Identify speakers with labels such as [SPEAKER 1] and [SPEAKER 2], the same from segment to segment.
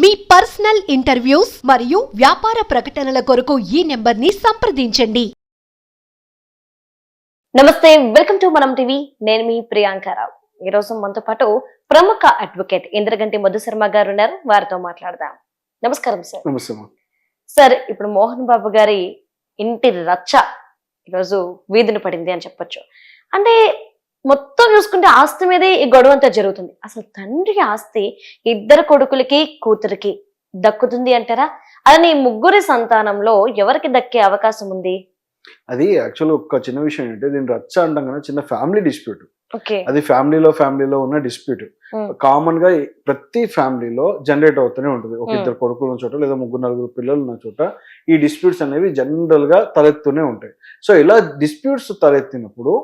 [SPEAKER 1] మీ personal interviews మరియు వ్యాపార ప్రకటనల కొరకు ఈ నెంబర్ని సంప్రదించండి.
[SPEAKER 2] నమస్తే, వెల్కమ్ టు మనం టీవీ. నేను మీ ప్రియాంకారావు. ఈ రోజు మనతో పాటు ప్రముఖ అడ్వకేట్ ఇంద్రగంటి మధుశర్మ గారు ఉన్నారు. వారితో మాట్లాడదాం. నమస్కారం సార్.
[SPEAKER 3] నమస్తే.
[SPEAKER 2] సార్, ఇప్పుడు మోహన్ బాబు గారి ఇంటి రచ్చ ఈరోజు వీధిని పడింది అని చెప్పొచ్చు. అంటే మొత్తం చూసుకుంటే ఆస్తి మీదే ఈ గొడవ అంతా జరుగుతుంది. అసలు తండ్రి ఆస్తి ఇద్దరు కొడుకులకి కూతురికి దక్కుతుంది అంటారా? అలానే ముగ్గురి సంతానంలో ఎవరికి దక్కే అవకాశం ఉంది?
[SPEAKER 3] అది యాక్చువల్ ఒక చిన్న విషయం ఏంటంటే, దీని రచ్చ అంటాం కదా, చిన్న ఫ్యామిలీ డిస్ప్యూట్.
[SPEAKER 2] ఓకే,
[SPEAKER 3] అది ఫ్యామిలీలో ఉన్న డిస్ప్యూట్. కామన్ గా ప్రతి ఫ్యామిలీలో జనరేట్ అవుతూనే ఉంటుంది. ఒక ఇద్దరు కొడుకులు ఉన్న చోట లేదా ముగ్గురు నలుగురు పిల్లలు ఉన్న చోట ఈ డిస్ప్యూట్స్ అనేవి జనరల్ గా తలెత్తూనే ఉంటాయి. సో ఇలా డిస్ప్యూట్స్ తలెత్తినప్పుడు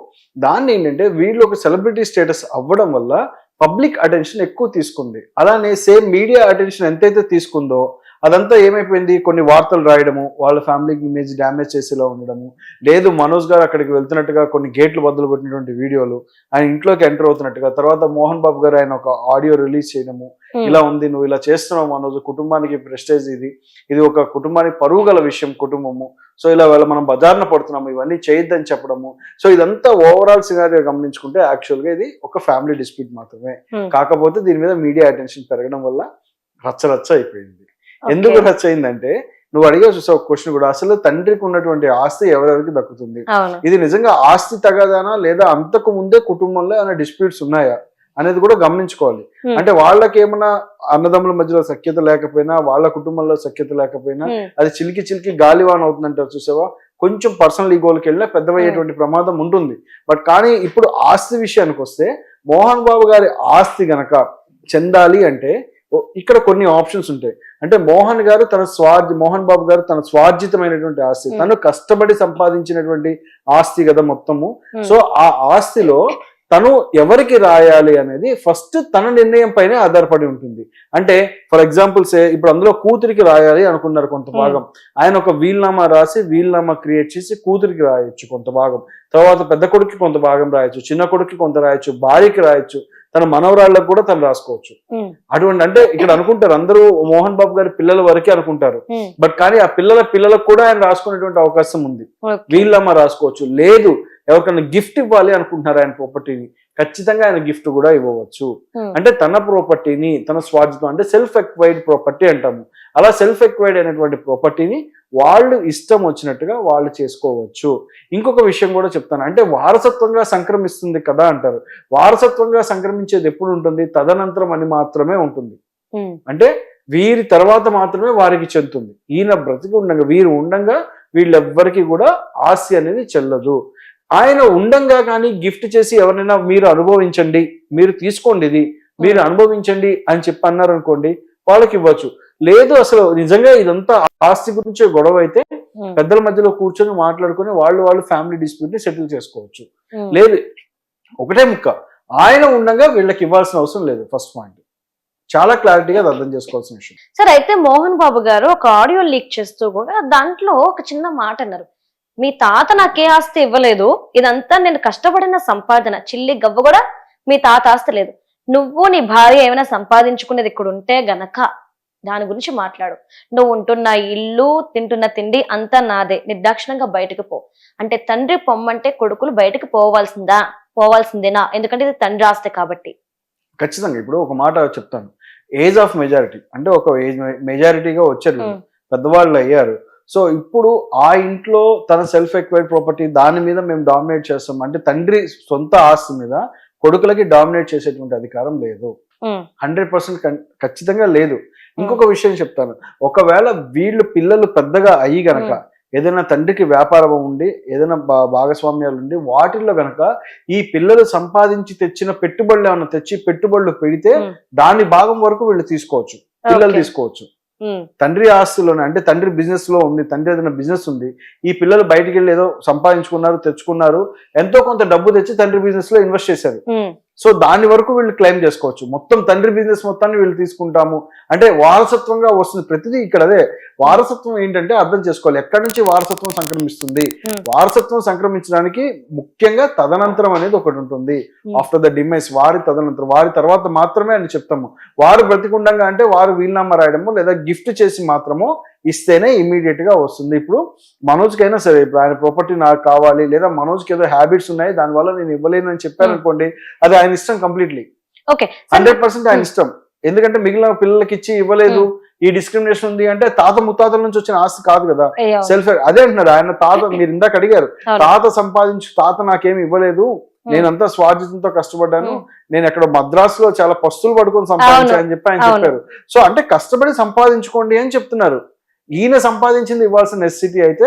[SPEAKER 3] దాన్ని ఏంటంటే, వీళ్ళు ఒక సెలబ్రిటీ స్టేటస్ అవ్వడం వల్ల పబ్లిక్ అటెన్షన్ ఎక్కువ తీసుకుంది. అలానే సేమ్ మీడియా అటెన్షన్ ఎంతైతే తీసుకుందో అదంతా ఏమైపోయింది, కొన్ని వార్తలు రాయడము, వాళ్ళ ఫ్యామిలీకి ఇమేజ్ డ్యామేజ్ చేసేలా ఉండడము, లేదు మనోజ్ గారు అక్కడికి వెళ్తున్నట్టుగా కొన్ని గేట్లు బద్దలు కొట్టినటువంటి వీడియోలు, ఆయన ఇంట్లోకి ఎంటర్ అవుతున్నట్టుగా, తర్వాత మోహన్ బాబు గారు ఆయన ఒక ఆడియో రిలీజ్ చేయడము, ఇలా ఉంది, నువ్వు ఇలా చేస్తున్నావు మనోజ్, కుటుంబానికి ప్రెస్టేజ్, ఇది ఒక కుటుంబానికి పరువు గల విషయం కుటుంబము, సో ఇలా మనం బజార్న పడుతున్నాము, ఇవన్నీ చేయొద్దని చెప్పడము. సో ఇదంతా ఓవరాల్ సినారియో గమనించుకుంటే యాక్చువల్ గా ఇది ఒక ఫ్యామిలీ డిస్ప్యూట్ మాత్రమే. కాకపోతే దీని మీద మీడియా అటెన్షన్ పెరగడం వల్ల రచ్చ అయిపోయింది. ఎందుకు రచ్చ అయిందంటే, నువ్వు అడిగా చూసావు క్వశ్చన్ కూడా, అసలు తండ్రికి ఉన్నటువంటి ఆస్తి ఎవరెవరికి దక్కుతుంది, ఇది నిజంగా ఆస్తి తగదానా లేదా అంతకు ముందే కుటుంబంలో ఏమైనా డిస్ప్యూట్స్ ఉన్నాయా అనేది కూడా గమనించుకోవాలి. అంటే వాళ్ళకి ఏమైనా అన్నదమ్ముల మధ్యలో సఖ్యత లేకపోయినా, వాళ్ళ కుటుంబంలో సఖ్యత లేకపోయినా, అది చిలికి గాలివాన్ అవుతుందంటారు చూసావా, కొంచెం పర్సనల్ ఈగోలకి వెళ్ళినా పెద్దవయ్యేటువంటి ప్రమాదం ఉంటుంది. బట్ కానీ ఇప్పుడు ఆస్తి విషయానికి వస్తే, మోహన్ బాబు గారి ఆస్తి గనక చెందాలి అంటే ఇక్కడ కొన్ని ఆప్షన్స్ ఉంటాయి. అంటే మోహన్ బాబు గారు తన స్వార్జితమైనటువంటి ఆస్తి, తను కష్టపడి సంపాదించినటువంటి ఆస్తి కదా మొత్తము. సో ఆ ఆస్తిలో తను ఎవరికి రాయాలి అనేది ఫస్ట్ తన నిర్ణయం పైనే ఆధారపడి ఉంటుంది. అంటే ఫర్ ఎగ్జాంపుల్ ఇప్పుడు అందులో కూతురికి రాయాలి అనుకున్నారు కొంత భాగం, ఆయన ఒక వీల్నామా రాసి వీల్నామా క్రియేట్ చేసి కూతురికి రాయొచ్చు కొంత భాగం, తర్వాత పెద్ద కొడుకు కొంత భాగం రాయొచ్చు, చిన్న కొడుకు కొంత రాయొచ్చు, భార్యకి రాయొచ్చు, తన మనవరాళ్ళకు కూడా తను రాసుకోవచ్చు. అటువంటి అంటే ఇక్కడ అనుకుంటారు అందరూ మోహన్ బాబు గారి పిల్లల వరకే అనుకుంటారు, బట్ కానీ ఆ పిల్లలకు కూడా ఆయన రాసుకునేటువంటి అవకాశం ఉంది. వీళ్ళమ్మ రాసుకోవచ్చు, లేదు ఎవరికైనా గిఫ్ట్ ఇవ్వాలి అనుకుంటున్నారు ఆయన ప్రాపర్టీని, ఖచ్చితంగా ఆయన గిఫ్ట్ కూడా ఇవ్వవచ్చు. అంటే తన ప్రాపర్టీని, తన స్వార్థం, అంటే సెల్ఫ్ ఎక్వైర్డ్ ప్రాపర్టీ అంటాము. అలా సెల్ఫ్ ఎక్వైర్డ్ అయినటువంటి ప్రాపర్టీని వాళ్ళు ఇష్టం వచ్చినట్టుగా వాళ్ళు చేసుకోవచ్చు. ఇంకొక విషయం కూడా చెప్తాను, అంటే వారసత్వంగా సంక్రమిస్తుంది కదా అంటారు. వారసత్వంగా సంక్రమించేది ఎప్పుడు ఉంటుంది, తదనంతరం అని మాత్రమే ఉంటుంది. అంటే వీరి తర్వాత మాత్రమే వారికి చెందుతుంది. ఈయన బ్రతికి ఉండగా, వీరు ఉండగా వీళ్ళెవ్వరికి కూడా ఆస్తి అనేది చెల్లదు. ఆయన ఉండంగా కానీ గిఫ్ట్ చేసి ఎవరైనా మీరు అనుభవించండి, మీరు తీసుకోండి, ఇది మీరు అనుభవించండి అని చెప్పి అన్నారు అనుకోండి, వాళ్ళకి ఇవ్వచ్చు. లేదు అసలు నిజంగా ఇదంతా ఆస్తి గురించే గొడవ అయితే పెద్దల మధ్యలో కూర్చొని మాట్లాడుకుని వాళ్ళు ఫ్యామిలీ డిస్ప్యూట్ ని సెటిల్ చేసుకోవచ్చు. లేదు ఒకటే ముక్క, ఆయన ఉండగా వీళ్ళకి ఇవ్వాల్సిన అవసరం లేదు. ఫస్ట్ పాయింట్ చాలా క్లారిటీగా అర్థం చేసుకోవాల్సిన విషయం.
[SPEAKER 2] సరే, అయితే మోహన్ బాబు గారు ఒక ఆడియో లీక్ చేస్తూ కూడా దాంట్లో ఒక చిన్న మాట అన్నారు, మీ తాత నాకే ఆస్తి ఇవ్వలేదు, ఇదంతా నేను కష్టపడిన సంపాదన, చిల్లి గవ్వ కూడా మీ తాత ఆస్తి లేదు, నువ్వు నీ భార్య ఏమైనా సంపాదించుకునేది ఇక్కడ ఉంటే గనక దాని గురించి మాట్లాడు, నువ్వు ఉంటున్న ఇల్లు తింటున్న తిండి అంతా నాదే, నిర్దాక్షిణంగా బయటకు పో. అంటే తండ్రి పొమ్మంటే కొడుకులు బయటకు పోవాల్సిందేనా? ఎందుకంటే ఇది తండ్రి ఆస్తి కాబట్టి.
[SPEAKER 3] ఖచ్చితంగా. ఇప్పుడు ఒక మాట చెప్తాను, ఏజ్ ఆఫ్ మెజారిటీ, అంటే ఒక ఏజ్ మెజారిటీగా వచ్చారు, పెద్దవాళ్ళు అయ్యారు. సో ఇప్పుడు ఆ ఇంట్లో తన సెల్ఫ్ ఎక్వైర్డ్ ప్రాపర్టీ దాని మీద మేము డామినేట్ చేస్తాం అంటే, తండ్రి సొంత ఆస్తి మీద కొడుకులకి డామినేట్ చేసేటువంటి అధికారం లేదు. 100% ఖచ్చితంగా లేదు. ఇంకొక విషయం చెప్తాను, ఒకవేళ వీళ్ళు పిల్లలు పెద్దగా అయ్యి గనక ఏదైనా తండ్రికి వ్యాపారం ఉండి ఏదైనా భాగస్వామ్యాలు ఉండి వాటిల్లో గనక ఈ పిల్లలు సంపాదించి తెచ్చిన పెట్టుబడులు ఏమైనా తెచ్చి పెట్టుబడులు పెడితే దాని భాగం వరకు వీళ్ళు తీసుకోవచ్చు, పిల్లలు తీసుకోవచ్చు. తండ్రి ఆస్తులోనే, అంటే తండ్రి బిజినెస్ లో ఉంది, తండ్రి ఏదైనా బిజినెస్ ఉంది, ఈ పిల్లలు బయటికి వెళ్ళి ఏదో సంపాదించుకున్నారు, తెచ్చుకున్నారు, ఎంతో కొంత డబ్బు తెచ్చి తండ్రి బిజినెస్ లో ఇన్వెస్ట్ చేశారు. సో దాని వరకు వీళ్ళు క్లెయిమ్ చేసుకోవచ్చు. మొత్తం తండ్రి బిజినెస్ మొత్తాన్ని వీళ్ళు తీసుకుంటాము అంటే వారసత్వంగా వస్తుంది ప్రతిదీ. ఇక్కడ అదే వారసత్వం ఏంటంటే అర్థం చేసుకోవాలి, ఎక్కడి నుంచి వారసత్వం సంక్రమిస్తుంది. వారసత్వం సంక్రమించడానికి ముఖ్యంగా తదనంతరం అనేది ఒకటి ఉంటుంది. ఆఫ్టర్ ద డిమైస్, వారి తదనంతరం, వారి తర్వాత మాత్రమే అని చెప్తాము. వారు బ్రతికుండగా అంటే వారు వీలునామా రాయడము లేదా గిఫ్ట్ చేసి మాత్రము ఇస్తేనే ఇమీడియట్ గా వస్తుంది. ఇప్పుడు మనోజ్కి అయినా సరే, ఇప్పుడు ఆయన ప్రాపర్టీ నాకు కావాలి లేదా మనోజ్కి ఏదో హ్యాబిట్స్ ఉన్నాయి దానివల్ల నేను ఇవ్వలేను అని చెప్పాను అనుకోండి, అది ఆయన ఇష్టం కంప్లీట్లీ. 100% ఆయన ఇష్టం. ఎందుకంటే మిగిలిన పిల్లలకి ఇచ్చి ఇవ్వలేదు, ఈ డిస్క్రిమినేషన్ ఉంది అంటే తాత ముత్తాతల నుంచి వచ్చిన ఆస్తి కాదు కదా, సెల్ఫ్. అదే అంటున్నారు ఆయన తాత, మీరు ఇందాక అడిగారు, తాత నాకేమి ఇవ్వలేదు, నేనంతా స్వార్జితంతో కష్టపడ్డాను, నేను ఎక్కడ మద్రాసులో చాలా పస్తులు పడుకొని సంపాదించానని చెప్పి ఆయన చెప్పారు. సో అంటే కష్టపడి సంపాదించుకోండి అని చెప్తున్నారు. ఈయన సంపాదించింది ఇవ్వాల్సిన నెసెసిటీ అయితే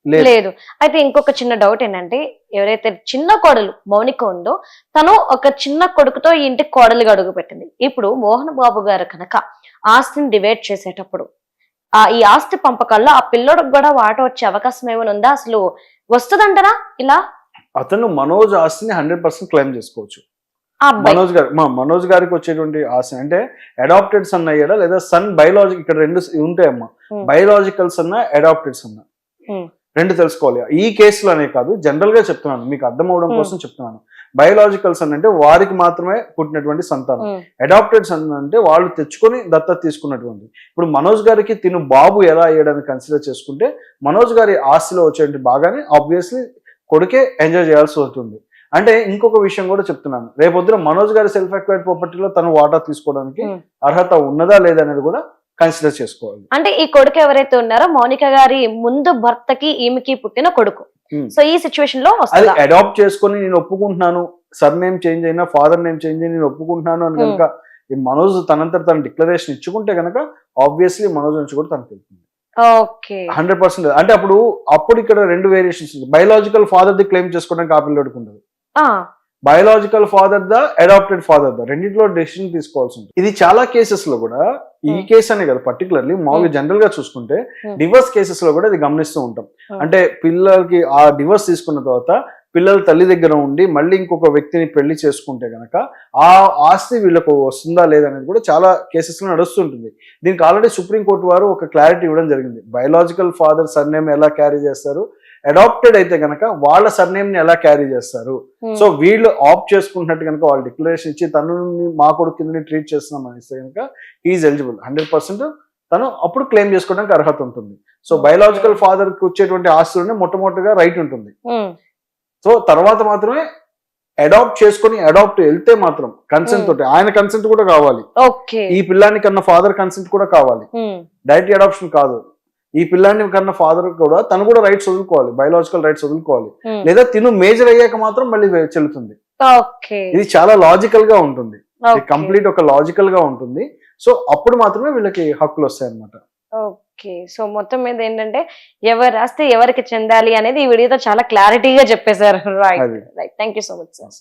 [SPEAKER 2] లేదు. అయితే ఇంకొక చిన్న డౌట్ ఏంటంటే, ఎవరైతే చిన్న కోడలు మౌనిక ఉందో తను ఒక చిన్న కొడుకుతో ఈ ఇంటికి కోడలుగా అడుగు పెట్టింది. ఇప్పుడు మోహన్ బాబు గారు కనుక ఆస్తిని డివైడ్ చేసేటప్పుడు ఈ ఆస్తి పంపకాల్లో ఆ పిల్లోడికి కూడా వాటా వచ్చే అవకాశం ఏమైనా ఉందా? అసలు వస్తుందంటారా? ఇలా
[SPEAKER 3] అతను మనోజ్ ఆస్తిని 100% క్లెయిమ్ చేసుకోవచ్చు.
[SPEAKER 2] ఆ అబ్బాయి
[SPEAKER 3] మనోజ్ గారికి వచ్చేటువంటి ఆస్తి అంటే అడాప్టెడ్ సన్ అయ్యాడా లేదా సన్ బయోలాజికల్, ఇక్కడ రెండు ఉంటాయమ్మా, బయోలాజికల్ సన్ అడాప్టెడ్ సన్, రెండు తెలుసుకోవాలి. ఈ కేసులోనే కాదు, జనరల్ గా చెప్తున్నాను, మీకు అర్థం అవడం కోసం చెప్తున్నాను. బయోలాజికల్ సన్ అంటే వారికి మాత్రమే పుట్టినటువంటి సంతానం, అడాప్టెడ్ సన్ అంటే వాళ్ళు తెచ్చుకొని దత్తత తీసుకున్నటువంటి. ఇప్పుడు మనోజ్ గారికి తిను బాబు ఎలా అయ్యాడని కన్సిడర్ చేసుకుంటే మనోజ్ గారి ఆస్తిలో వచ్చేటువంటి భాగాన్ని ఆబ్వియస్లీ కొడుకే ఎంజాయ్ చేయాల్సి ఉంటుంది. అంటే ఇంకొక విషయం కూడా చెప్తున్నాను, రేపొద్దున మనోజ్ గారి సెల్ఫ్ అక్వైర్డ్ ప్రాపర్టీలో తను వాటా తీసుకోవడానికి అర్హత ఉన్నదా లేదా అనేది కూడా కన్సిడర్ చేసుకోవాలి.
[SPEAKER 2] అంటే ఈ కొడుకు ఎవరైతే ఉన్నారో మౌనిక గారి ముందు భర్తకి ఈమెకి పుట్టిన కొడుకు, సో ఈ సిచ్యువేషన్ లో
[SPEAKER 3] అది అడాప్ట్ చేసుకొని నేను ఒప్పుకుంటున్నాను, సర్ నేమ్ చేంజ్ అయినా ఫాదర్ నేమ్ చేంజ్ అయినా నేను ఒప్పుకుంటున్నాను అని కనుక ఈ మనోజ్ తనంతట తన డిక్లరేషన్ ఇచ్చుకుంటే కనుక ఆబ్వియస్లీ మనోజ్ నుంచి కూడా తనకు వెళ్తుంది. 100%. అంటే అప్పుడు ఇక్కడ రెండు variations, biological father the claim చేసుకోవడానికి ఆ పిల్లడికి ఉండదు, biological father the adopted father the రెండింటిలో డెసిషన్ తీసుకోవాల్సి ఉంటుంది. ఇది చాలా కేసెస్ లో కూడా, ఈ కేసు అనే కదా పర్టికులర్లీ, మామూలుగా జనరల్ గా చూసుకుంటే డివోర్స్ కేసెస్ లో కూడా ఇది గమనిస్తూ ఉంటాం. అంటే పిల్లలకి ఆ డివోర్స్ తీసుకున్న తర్వాత పిల్లలు తల్లి దగ్గర ఉండి మళ్ళీ ఇంకొక వ్యక్తిని పెళ్లి చేసుకుంటే గనక ఆ ఆస్తి వీళ్ళకు వస్తుందా లేదనేది కూడా చాలా కేసెస్ లో నడుస్తుంటుంది. దీనికి ఆల్రెడీ సుప్రీంకోర్టు వారు ఒక క్లారిటీ ఇవ్వడం జరిగింది. బయోలాజికల్ ఫాదర్ సర్నేమ్ ఎలా క్యారీ చేస్తారు, అడాప్టెడ్ అయితే కనుక వాళ్ళ సర్నేమ్ ని ఎలా క్యారీ చేస్తారు. సో వీళ్ళు ఆప్ట్ చేసుకుంటున్నట్టు కనుక వాళ్ళు డిక్లరేషన్ ఇచ్చి తను మా కొడుకు కిందని ట్రీట్ చేస్తున్నాం అనేసి కనుక ఈజ్ ఎలిజిబుల్ 100%. తను అప్పుడు క్లెయిమ్ చేసుకోవడానికి అర్హత ఉంటుంది. సో బయోలాజికల్ ఫాదర్ కి వచ్చేటువంటి ఆస్తులని మొట్టమొదటిగా రైట్ ఉంటుంది. సో తర్వాత మాత్రమే అడాప్ట్ చేసుకుని వెళ్తే మాత్రం కన్సెంట్ తోటి, ఆయన కన్సెంట్ కూడా కావాలి, ఈ పిల్లాన్ని కన్నా ఫాదర్ కన్సెంట్ కూడా కావాలి, డైరెక్ట్ అడాప్షన్ కాదు. ఈ పిల్లాన్ని కన్నా ఫాదర్ కూడా తను కూడా రైట్స్ వదులుకోవాలి, బయోలాజికల్ రైట్స్ వదులుకోవాలి, లేదా తిను మేజర్ అయ్యాక మాత్రం మళ్ళీ చెల్లుతుంది. ఇది చాలా లాజికల్ గా ఉంటుంది, కంప్లీట్ ఒక లాజికల్ గా ఉంటుంది. సో అప్పుడు మాత్రమే వీళ్ళకి హక్కులు వస్తాయి అన్నమాట.
[SPEAKER 2] ఓకే, సో మొత్తం మీద ఏంటంటే ఎవరు రాస్తే ఎవరికి చెందాలి అనేది ఈ వీడియోతో చాలా క్లారిటీగా చెప్పేశారు. Right, thank you so much sir.